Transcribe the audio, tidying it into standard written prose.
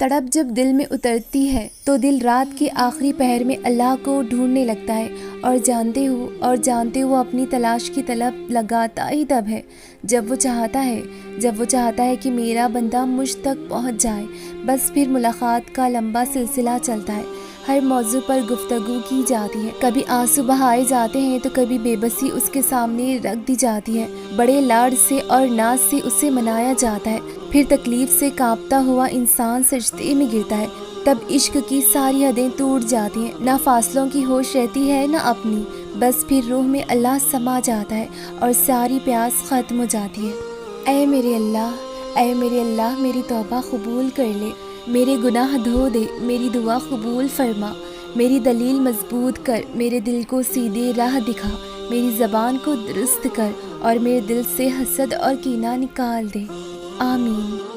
तड़प जब दिल में उतरती है तो दिल रात के आखिरी पहर में अल्लाह को ढूंढने लगता है और जानते हो अपनी तलाश की तलब लगाता ही तब है जब वो चाहता है कि मेरा बंदा मुझ तक पहुंच जाए। बस फिर मुलाकात का लंबा सिलसिला चलता है। हर मौजू पर गुफ्तगू की जाती है, कभी आंसू बहाए जाते हैं तो कभी बेबसी उसके सामने रख दी जाती है। बड़े लाड से और नाज से उसे मनाया जाता है। फिर तकलीफ से कांपता हुआ इंसान सजदे में गिरता है। तब इश्क की सारी हदें टूट जाती हैं, ना फासलों की होश रहती है ना अपनी। बस फिर रूह में अल्लाह समा जाता है और सारी प्यास खत्म हो जाती है। ऐ मेरे अल्लाह मेरी तौबा कबूल कर ले, मेरे गुनाह धो दे, मेरी दुआ कबूल फरमा, मेरी दलील मजबूत कर, मेरे दिल को सीधे राह दिखा, मेरी ज़बान को दुरुस्त कर और मेरे दिल से हसद और कीना निकाल दे। आमीन।